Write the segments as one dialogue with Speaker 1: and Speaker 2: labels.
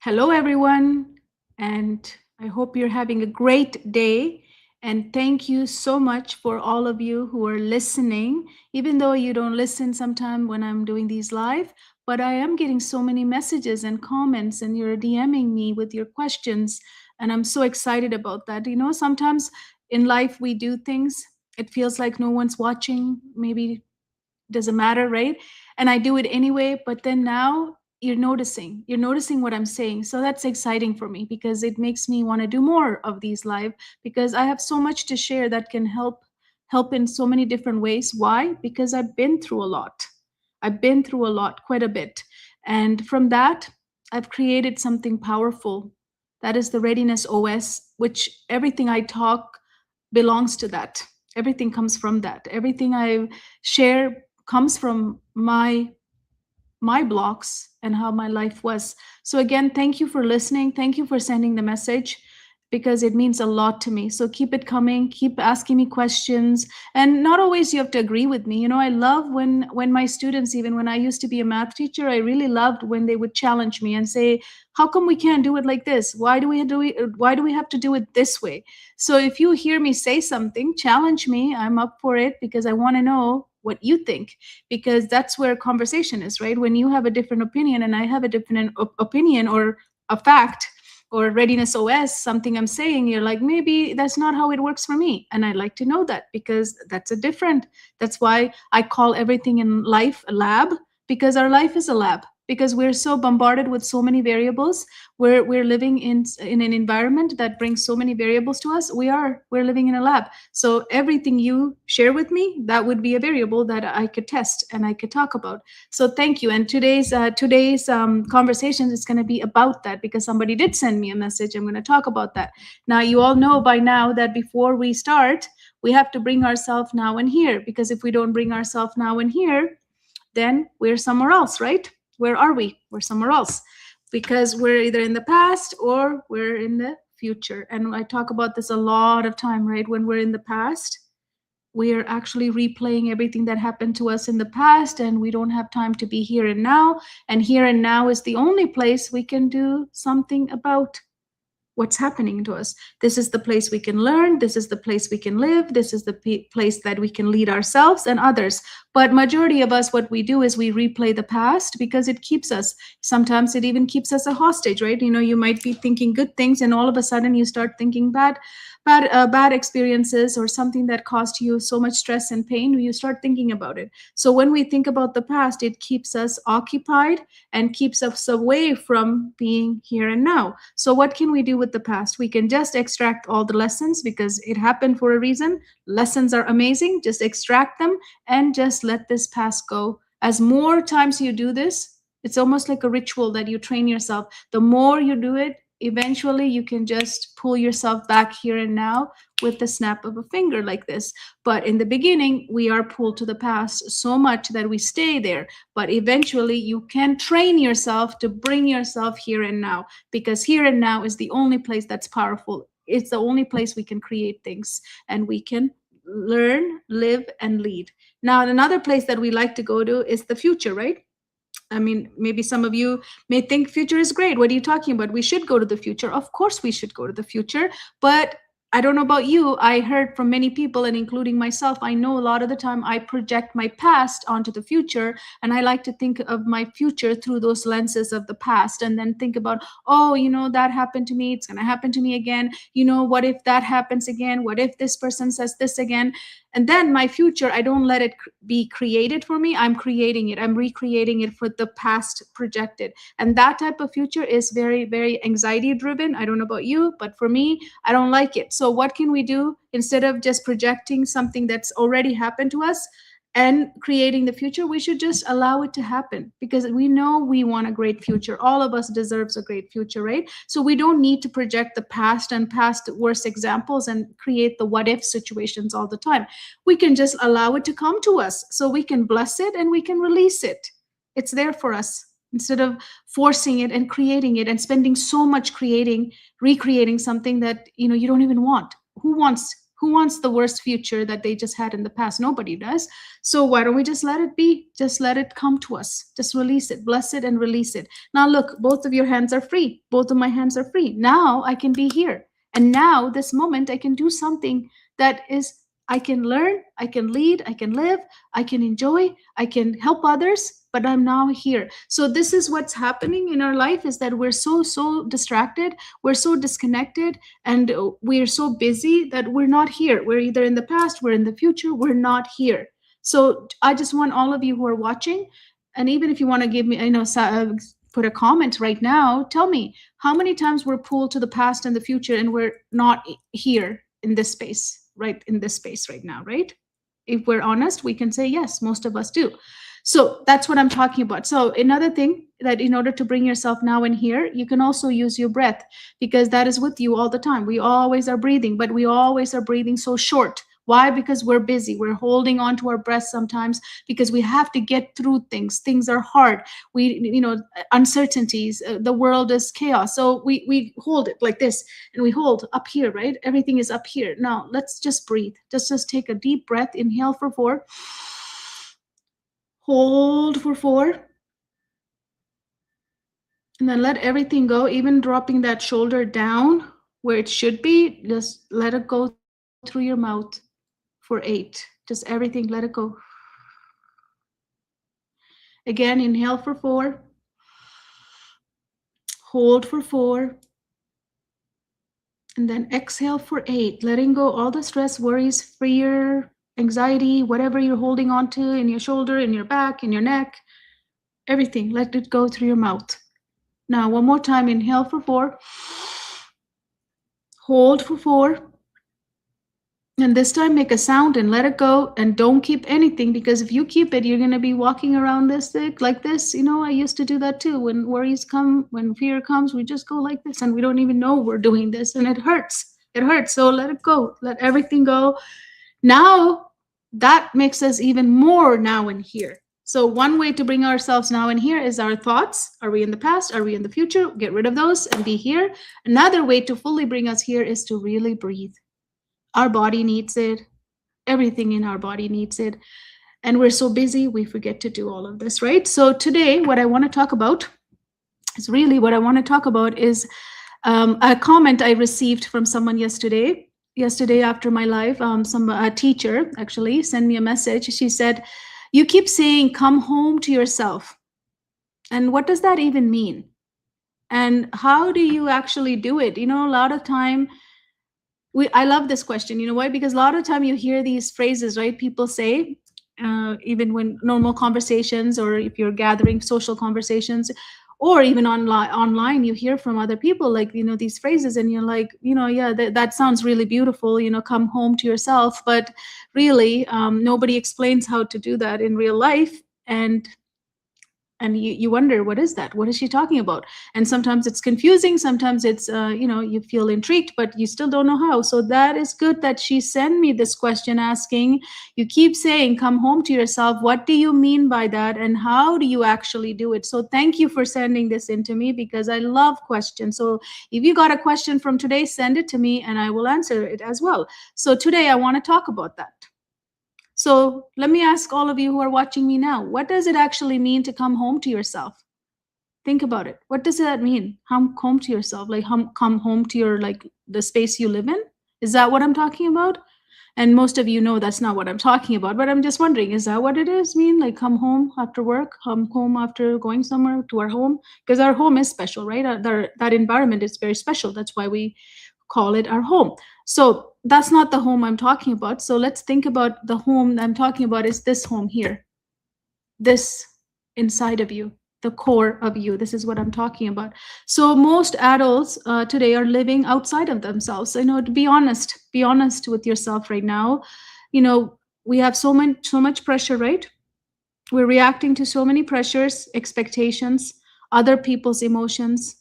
Speaker 1: Hello, everyone, and I hope you're having a great day. And thank you so much for all of you who are listening, even though you don't listen sometime when I'm doing these live. But I am getting so many messages and comments, and you're DMing me with your questions. And I'm so excited about that. Sometimes in life we do things, it feels like no one's watching. Maybe doesn't matter, right? And I do it anyway, but then now you're noticing what I'm saying. So that's exciting for me because it makes me want to do more of these live, because I have so much to share that can help in so many different ways. Why? Because I've been through a lot, quite a bit. And from that, I've created something powerful. That is the Readiness OS, which everything I talk belongs to that. Everything comes from that. Everything I share comes from my blocks and how my life was. So again, thank you for listening. Thank you for sending the message, because it means a lot to me. So keep it coming, keep asking me questions. And not always you have to agree with me. I love when my students, even when I used to be a math teacher, I really loved when they would challenge me and say, how come we can't do it like this? Why do we have to do it this way? So if you hear me say something, challenge me. I'm up for it, because I want to know what you think, because that's where conversation is, right? When you have a different opinion and I have a different opinion, or a fact, or Readiness OS, something I'm saying, you're like, maybe that's not how it works for me. And I'd like to know that, because that's why I call everything in life a lab, because our life is a lab, because we're so bombarded with so many variables. We're living in an environment that brings so many variables to us. We're living in a lab. So everything you share with me, that would be a variable that I could test and I could talk about. So thank you. And today's conversation is going to be about that, because somebody did send me a message. I'm going to talk about that. Now, you all know by now that before we start, we have to bring ourselves now and here, because if we don't bring ourselves now and here, then we're somewhere else, right? Where are we? We're somewhere else, because we're either in the past or we're in the future. And I talk about this a lot of time, right? When we're in the past, we are actually replaying everything that happened to us in the past, and we don't have time to be here and now. And here and now is the only place we can do something about what's happening to us. This is the place we can learn. This is the place we can live. This is the place that we can lead ourselves and others. But majority of us, what we do is we replay the past, because it keeps us, sometimes it even keeps us a hostage, right? You might be thinking good things, and all of a sudden you start thinking bad experiences, or something that caused you so much stress and pain. You start thinking about it. So when we think about the past, it keeps us occupied and keeps us away from being here and now. So what can we do with the past? We can just extract all the lessons, because it happened for a reason. Lessons are amazing. Just extract them and just let this past go. As more times you do this, it's almost like a ritual that you train yourself. The more you do it, eventually you can just pull yourself back here and now with the snap of a finger, like this. But in the beginning, we are pulled to the past so much that we stay there. But eventually you can train yourself to bring yourself here and now, because here and now is the only place that's powerful. It's the only place we can create things, and we can learn, live, and lead. Now, another place that we like to go to is the future, right? I mean, maybe some of you may think future is great. What are you talking about? We should go to the future. Of course, we should go to the future. But I don't know about you. I heard from many people, and including myself, I know a lot of the time I project my past onto the future. And I like to think of my future through those lenses of the past, and then think about, oh, that happened to me. It's going to happen to me again. What if that happens again? What if this person says this again? And then my future, I don't let it be created for me. I'm creating it. I'm recreating it for the past projected. And that type of future is very, very anxiety driven. I don't know about you, but for me, I don't like it. So what can we do instead of just projecting something that's already happened to us and creating the future? We should just allow it to happen, because we know we want a great future. All of us deserves a great future, right? So we don't need to project the past and past worst examples and create the what if situations all the time. We can just allow it to come to us, so we can bless it and we can release it. It's there for us, instead of forcing it and creating it and spending so much recreating something that you don't even want. Who wants Who wants the worst future that they just had in the past? Nobody does. So why don't we just let it be? Just let it come to us. Just release it, bless it, and release it. Now, look, both of your hands are free. Both of my hands are free. Now I can be here. And now, this moment, I can do something that is, I can learn, I can lead, I can live, I can enjoy, I can help others, but I'm now here. So this is what's happening in our life, is that we're so distracted, we're so disconnected, and we're so busy that we're not here. We're either in the past, we're in the future, we're not here. So I just want all of you who are watching, and even if you want to give me, put a comment right now, tell me how many times we're pulled to the past and the future and we're not here in this space, right? In this space right now, right? If we're honest, we can say yes, most of us do. So that's what I'm talking about. So another thing, that in order to bring yourself now and here, you can also use your breath, because that is with you all the time. We always are breathing, but we always are breathing so short. Why? Because we're busy. We're holding on to our breath sometimes because we have to get through things. Things are hard. Uncertainties. The world is chaos. So we hold it like this, and we hold up here, right? Everything is up here. Now let's just breathe. Just take a deep breath. Inhale for 4. Hold for 4. And then let everything go, even dropping that shoulder down where it should be. Just let it go through your mouth for 8. Just everything, let it go. Again, inhale for 4. Hold for 4. And then exhale for 8, letting go all the stress, worries, fear, anxiety, whatever you're holding on to in your shoulder, in your back, in your neck, everything, let it go through your mouth. Now, one more time, inhale for 4. Hold for 4. And this time, make a sound and let it go. And don't keep anything, because if you keep it, you're going to be walking around this thick like this. I used to do that too. When worries come, when fear comes, we just go like this, and we don't even know we're doing this, and it hurts. It hurts. So let it go. Let everything go. Now, that makes us even more now and here. So one way to bring ourselves now and here is our thoughts. Are we in the past? Are we in the future? Get rid of those and be here. Another way to fully bring us here is to really breathe. Our body needs it. Everything in our body needs it. And we're so busy, we forget to do all of this, right? So today, what I want to talk about is a comment I received from someone yesterday. Yesterday after my live, a teacher actually sent me a message. She said, "You keep saying, come home to yourself. And what does that even mean? And how do you actually do it?" A lot of time, I love this question. You know why? Because a lot of time you hear these phrases, right? People say, even when normal conversations, or if you're gathering social conversations, or even online, you hear from other people like, these phrases, and you're like, yeah, that sounds really beautiful, come home to yourself. But really, nobody explains how to do that in real life. And you wonder, what is that? What is she talking about? And sometimes it's confusing. Sometimes it's, you feel intrigued, but you still don't know how. So that is good that she sent me this question asking, you keep saying, come home to yourself. What do you mean by that? And how do you actually do it? So thank you for sending this in to me, because I love questions. So if you got a question from today, send it to me and I will answer it as well. So today I want to talk about that. So let me ask all of you who are watching me now, what does it actually mean to come home to yourself? Think about it. What does that mean? Come home to yourself, like come home to your, like, the space you live in? Is that what I'm talking about? And most of you know that's not what I'm talking about, but I'm just wondering, is that what it is mean? Like come home after work, come home after going somewhere to our home? Because our home is special, right? That environment is very special. That's why we call it our home. So that's not the home I'm talking about. So let's think about the home I'm talking about is this home here. This inside of you, the core of you. This is what I'm talking about. So most adults today are living outside of themselves. So, to be honest with yourself right now. We have so much pressure, right? We're reacting to so many pressures, expectations, other people's emotions,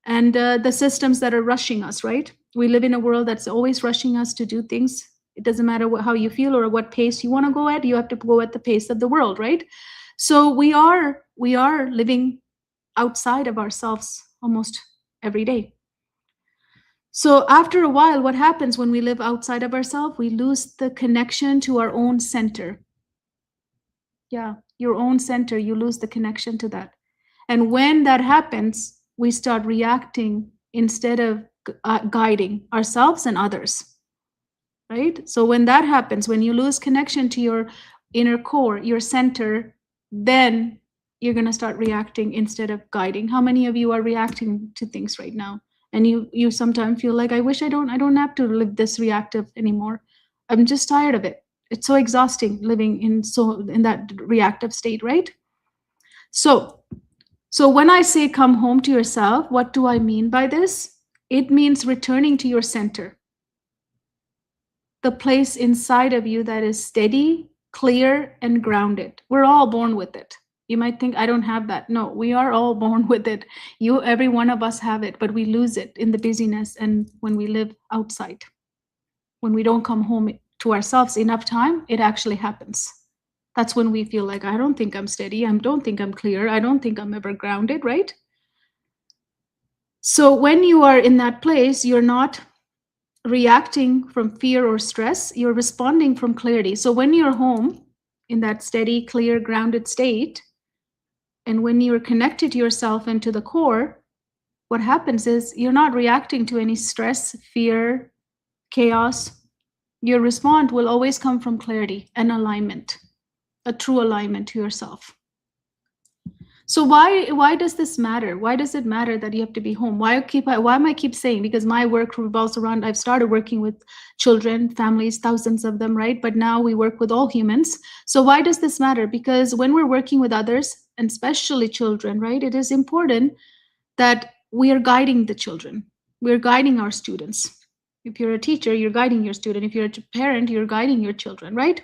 Speaker 1: and the systems that are rushing us, right? We live in a world that's always rushing us to do things. It doesn't matter how you feel or what pace you want to go at. You have to go at the pace of the world, right? So we are living outside of ourselves almost every day. So after a while, what happens when we live outside of ourselves? We lose the connection to our own center. Yeah, your own center, you lose the connection to that. And when that happens, we start reacting instead of guiding ourselves and others, right? So when that happens, when you lose connection to your inner core, your center, then you're going to start reacting instead of guiding. How many of you are reacting to things right now? And you sometimes feel like, I wish I don't have to live this reactive anymore. I'm just tired of it. It's so exhausting living in that reactive state, right? So when I say come home to yourself, what do I mean by this? It means returning to your center, the place inside of you that is steady, clear, and grounded. We're all born with it. You might think, I don't have that. No, we are all born with it. Every one of us have it, but we lose it in the busyness and when we live outside. When we don't come home to ourselves enough time, it actually happens. That's when we feel like, I don't think I'm steady. I don't think I'm clear. I don't think I'm ever grounded, right? So when you are in that place, you're not reacting from fear or stress, you're responding from clarity. So when you're home in that steady, clear, grounded state, and when you're connected to yourself and to the core, what happens is you're not reacting to any stress, fear, chaos. Your response will always come from clarity and alignment, a true alignment to yourself. So why does this matter? Why does it matter that you have to be home? Why am I keep saying? Because my work revolves around, I've started working with children, families, thousands of them, right? But now we work with all humans. So why does this matter? Because when we're working with others, and especially children, right, it is important that we are guiding the children. We're guiding our students. If you're a teacher, you're guiding your student. If you're a parent, you're guiding your children, right?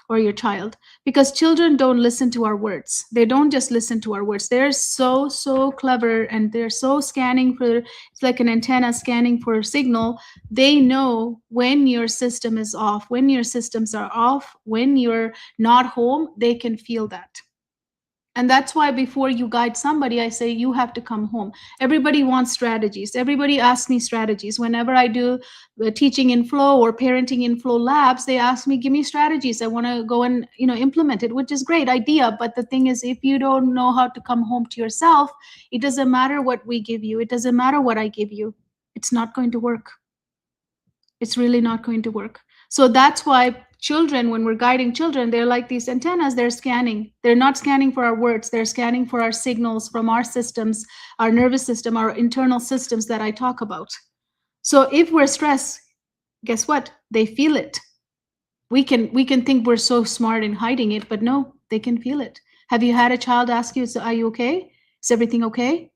Speaker 1: Or your child, because children don't listen to our words. They don't just listen to our words. They're so clever, and they're so scanning for, it's like an antenna scanning for a signal. They know when your system is off, when your systems are off, when you're not home. They can feel that. And that's why before you guide somebody, I say you have to come home. Everybody wants strategies. Everybody asks me strategies. Whenever I do teaching in flow or parenting in flow labs, they ask me, give me strategies. I want to go and implement it, which is great idea. But the thing is, if you don't know how to come home to yourself, it doesn't matter what we give you. It doesn't matter what I give you. It's not going to work. It's really not going to work. So that's why children, when we're guiding children, they're like these antennas. They're scanning. They're not scanning for our words. They're scanning for our signals from our systems, our nervous system, our internal systems that I talk about. So if we're stressed, guess what? They feel it. We can think we're so smart in hiding it, but no, they can feel it. Have you had a child ask you, so are you okay? Is everything okay?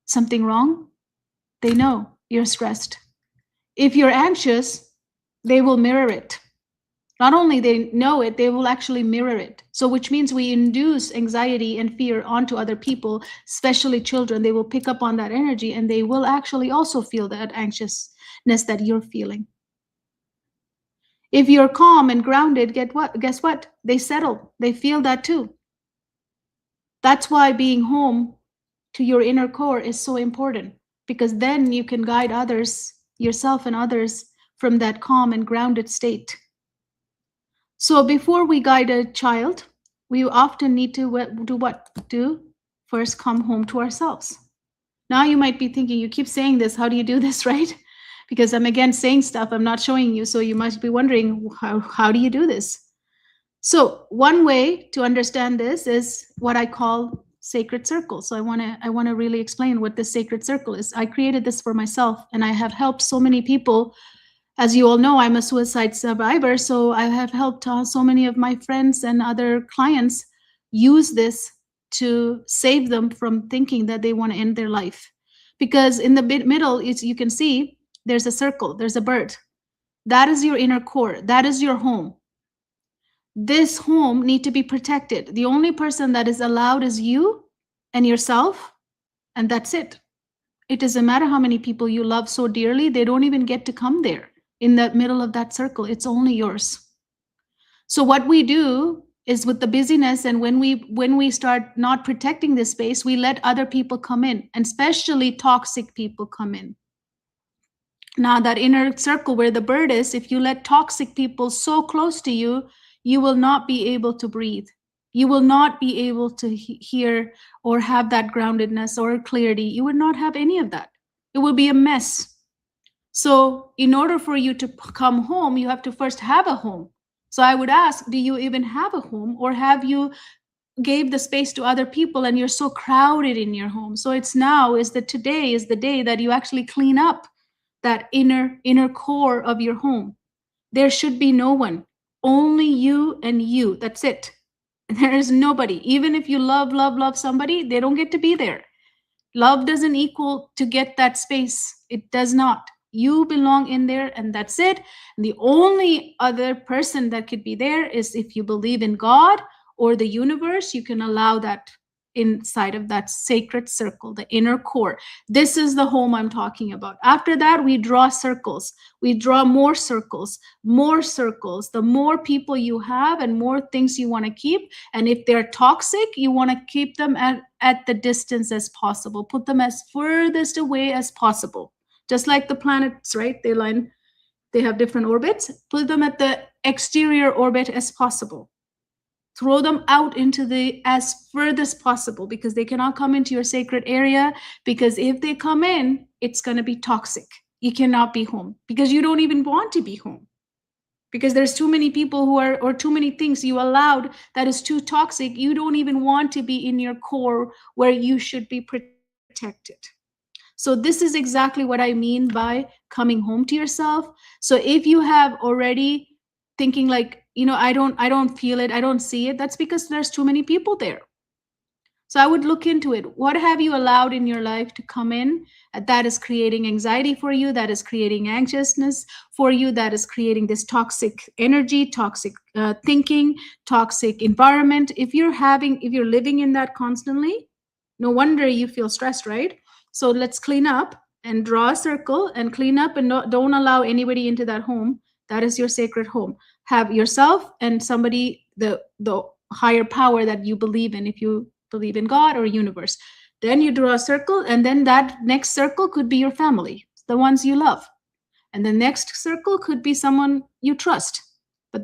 Speaker 1: Something wrong? They know you're stressed. If you're anxious, they will mirror it. Not only they know it, they will actually mirror it. So which means we induce anxiety and fear onto other people, especially children. They will pick up on that energy, and they will actually also feel that anxiousness that you're feeling. If you're calm and grounded, guess what? They settle. They feel that too. That's why being home to your inner core is so important, because then you can guide others, yourself and others, from that calm and grounded state. So before we guide a child, we often need to do what? First come home to ourselves. Now you might be thinking, you keep saying this, how do you do this, right? Because I'm again saying stuff I'm not showing you, so you must be wondering, how do you do this? So one way to understand this is what I call sacred circle. So I want to really explain what this sacred circle is. I created this for myself, and I have helped so many people. As you all know, I'm a suicide survivor, so I have helped so many of my friends and other clients use this to save them from thinking that they want to end their life. Because in the middle, you can see there's a circle, there's a bird. That is your inner core. That is your home. This home need to be protected. The only person that is allowed is you and yourself, and that's it. It doesn't matter how many people you love so dearly, they don't even get to come there. In the middle of that circle, it's only yours. So what we do is, with the busyness, and when we start not protecting this space, we let other people come in, and especially toxic people come in. Now that inner circle where the bird is, if you let toxic people so close to you, you will not be able to breathe. You will not be able to hear or have that groundedness or clarity. You would not have any of that. It will be a mess. So in order for you to come home, you have to first have a home. So I would ask, do you even have a home, or have you gave the space to other people and you're so crowded in your home? So it's now is that today is the day that you actually clean up that inner core of your home. There should be no one, only you and you. That's it. There is nobody. Even if you love somebody, they don't get to be there. Love doesn't equal to get that space. It does not. You belong in there, and that's it. And the only other person that could be there is if you believe in God or the universe. You can allow that inside of that sacred circle, the inner core. This is the home I'm talking about. After that, we draw circles. We draw more circles, more circles. The more people you have and more things you want to keep. And if they're toxic, you want to keep them at the distance as possible. Put them as furthest away as possible. Just like the planets, right? They have different orbits. Put them at the exterior orbit as possible. Throw them out into the as furthest possible, because they cannot come into your sacred area, because if they come in, it's going to be toxic. You cannot be home because you don't even want to be home, because there's too many people who are, or too many things you allowed that is too toxic. You don't even want to be in your core where you should be protected. So this is exactly what I mean by coming home to yourself. So if you have already thinking like, I don't feel it, I don't see it, that's because there's too many people there. So I would look into it. What have you allowed in your life to come in that is creating anxiety for you, that is creating anxiousness for you, that is creating this toxic energy, toxic thinking, toxic environment? If you're living in that constantly, no wonder you feel stressed, right? So let's clean up and draw a circle and clean up, and don't allow anybody into that home. That is your sacred home. Have yourself and somebody, the higher power that you believe in, if you believe in God or universe. Then you draw a circle, and then that next circle could be your family, the ones you love. And the next circle could be someone you trust, but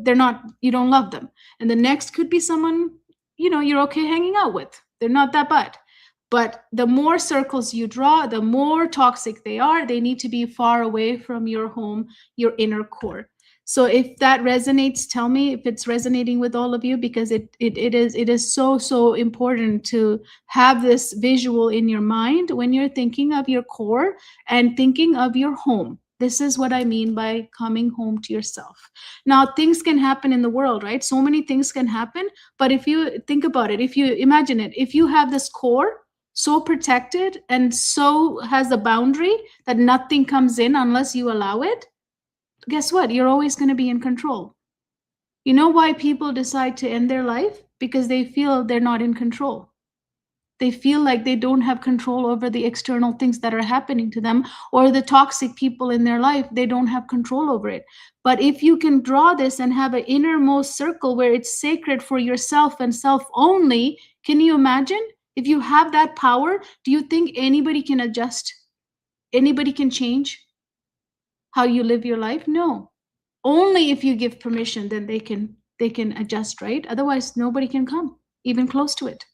Speaker 1: you don't love them. And the next could be someone, you're okay hanging out with. They're not that bad. But the more circles you draw, the more toxic they are. They need to be far away from your home, your inner core. So if that resonates, tell me if it's resonating with all of you, because it is so important to have this visual in your mind when you're thinking of your core and thinking of your home. This is what I mean by coming home to yourself. Now, things can happen in the world, right? So many things can happen. But if you think about it, if you imagine it, if you have this core so protected and so has a boundary that nothing comes in unless you allow it, guess what? You're always going to be in control. You know why people decide to end their life? Because they feel they're not in control. They feel like they don't have control over the external things that are happening to them, or the toxic people in their life, they don't have control over it. But if you can draw this and have an innermost circle where it's sacred for yourself and self only, can you imagine? If you have that power, do you think anybody can adjust? Anybody can change how you live your life? No. Only if you give permission, then they can adjust, right? Otherwise, nobody can come even close to it.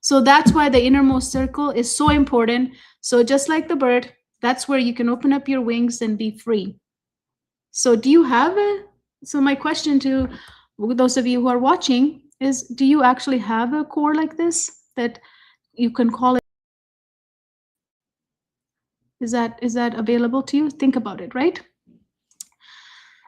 Speaker 1: So that's why the innermost circle is so important. So just like the bird, that's where you can open up your wings and be free. So do you have a, so my question to those of you who are watching is, do you actually have a core like this that you can call it? Is that available to you? Think about it, right?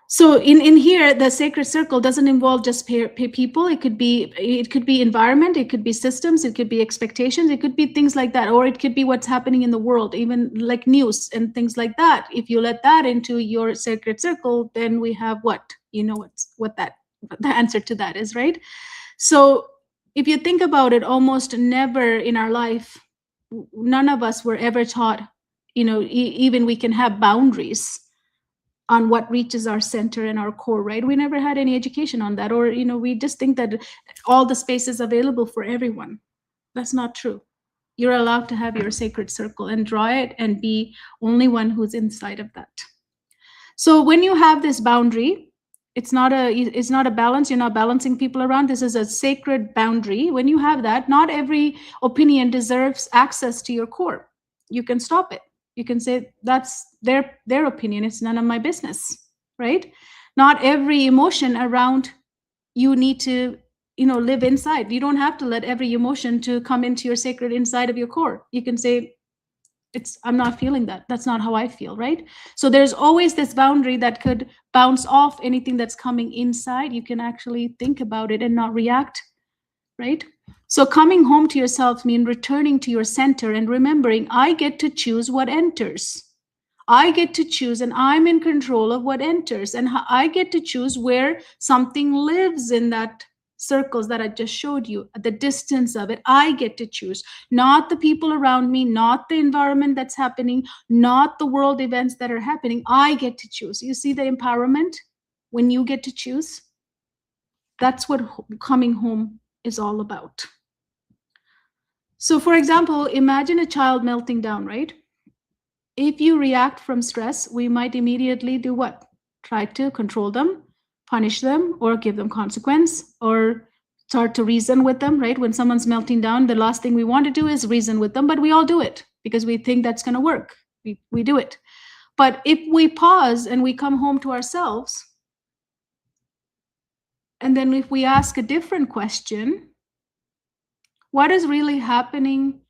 Speaker 1: So in here, the sacred circle doesn't involve just people. It could be environment, it could be systems, it could be expectations, it could be things like that, or it could be what's happening in the world, even like news and things like that. If you let that into your sacred circle, then we have what? You know what the answer to that is, right? So if you think about it, almost never in our life, none of us were ever taught, even we can have boundaries on what reaches our center and our core, right? We never had any education on that, or we just think that all the space is available for everyone. That's not true. You're allowed to have your sacred circle and draw it and be only one who's inside of that. So when you have this boundary, it's not a balance. You're not balancing people around. This is a sacred boundary. When you have that, not every opinion deserves access to your core. You can stop it. You can say that's their opinion. It's none of my business, right? Not every emotion around you need to live inside. You don't have to let every emotion to come into your sacred inside of your core. You can say, I'm not feeling that. That's not how I feel, right? So there's always this boundary that could bounce off anything that's coming inside. You can actually think about it and not react, right? So coming home to yourself means returning to your center and remembering, I get to choose what enters. I get to choose, and I'm in control of what enters, and I get to choose where something lives in that circles that I just showed you, the distance of it. I get to choose, not the people around me, not the environment that's happening, not the world events that are happening. I get to choose. You see the empowerment when you get to choose? That's what coming home is all about. So for example, imagine a child melting down, right? If you react from stress, we might immediately do what? Try to control them, punish them, or give them consequence, or start to reason with them, right? When someone's melting down, the last thing we want to do is reason with them, but we all do it because we think that's going to work. We do it. But if we pause and we come home to ourselves, and then if we ask a different question, what is really happening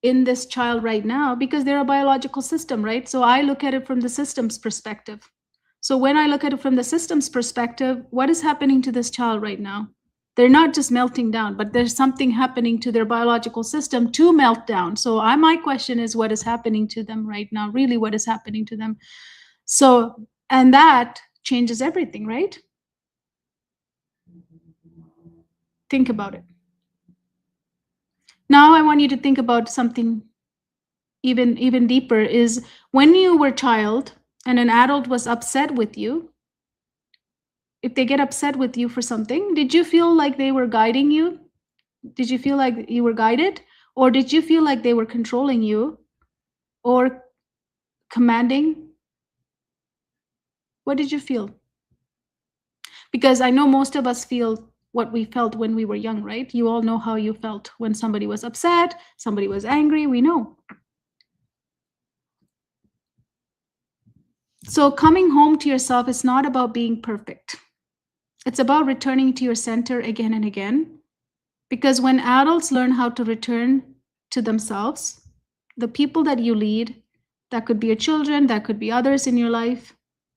Speaker 1: in this child right now? Because they're a biological system, right? So I look at it from the system's perspective. So when I look at it from the system's perspective, what is happening to this child right now? They're not just melting down, but there's something happening to their biological system to melt down. So my question is, what is happening to them right now? Really, what is happening to them? So, and that changes everything, right? Think about it. Now I want you to think about something even deeper, is when you were a child and an adult was upset with you, if they get upset with you for something, did you feel like they were guiding you? Did you feel like you were guided? Or did you feel like they were controlling you or commanding? What did you feel? Because I know most of us feel what we felt when we were young, right? You all know how you felt when somebody was upset, somebody was angry, we know. So coming home to yourself is not about being perfect. It's about returning to your center again and again. Because when adults learn how to return to themselves, the people that you lead, that could be your children, that could be others in your life,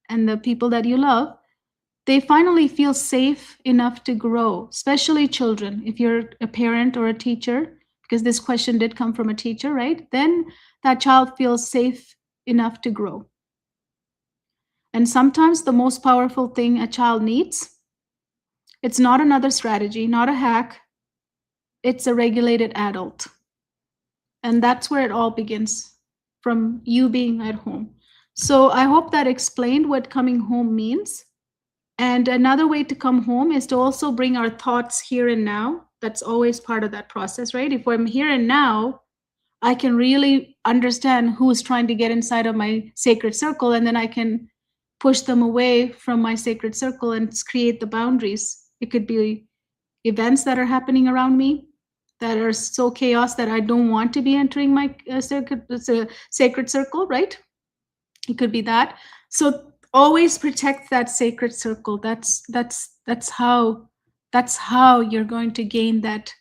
Speaker 1: and the people that you love, they finally feel safe enough to grow, especially children. If you're a parent or a teacher, because this question did come from a teacher, right? Then that child feels safe enough to grow. And sometimes the most powerful thing a child needs, it's not another strategy, not a hack, it's a regulated adult. And that's where it all begins, from you being at home. So I hope that explained what coming home means. And another way to come home is to also bring our thoughts here and now. That's always part of that process, right? If I'm here and now, I can really understand who's trying to get inside of my sacred circle, and then I can push them away from my sacred circle and create the boundaries. It could be events that are happening around me that are so chaos that I don't want to be entering my sacred circle, right? It could be that. So always protect that sacred circle. That's how you're going to gain that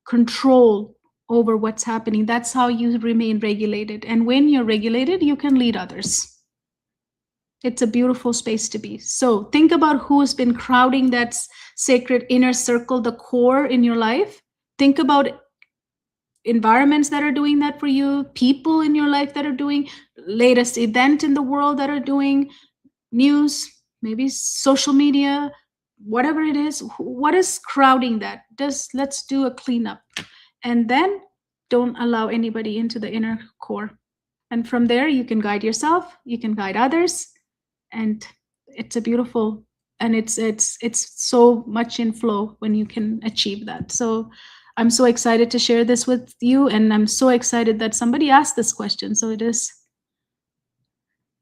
Speaker 1: control over what's happening. That's how you remain regulated. And when you're regulated, you can lead others. It's a beautiful space to be. So think about who's been crowding that sacred inner circle, the core in your life. Think about environments that are doing that for you, people in your life that are doing, latest event in the world that are doing, news, maybe social media, whatever it is. What is crowding that? Let's do a cleanup. And then don't allow anybody into the inner core. And from there, you can guide yourself, you can guide others. And it's a beautiful, and it's so much in flow when you can achieve that. So I'm so excited to share this with you, and I'm so excited that somebody asked this question. So it is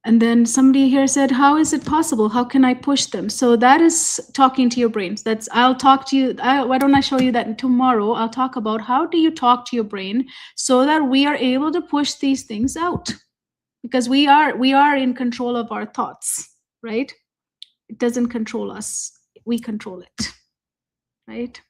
Speaker 1: And then somebody here said, how is it possible? How can I push them? So that is talking to your brains. I'll talk to you. Why don't I show you that tomorrow? I'll talk about how do you talk to your brain so that we are able to push these things out, because we are in control of our thoughts, right? It doesn't control us. We control it, right?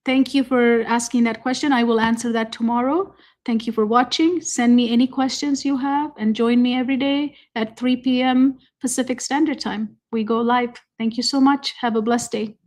Speaker 1: Thank you for asking that question. I will answer that tomorrow. Thank you for watching. Send me any questions you have and join me every day at 3 p.m. Pacific Standard Time. We go live. Thank you so much. Have a blessed day.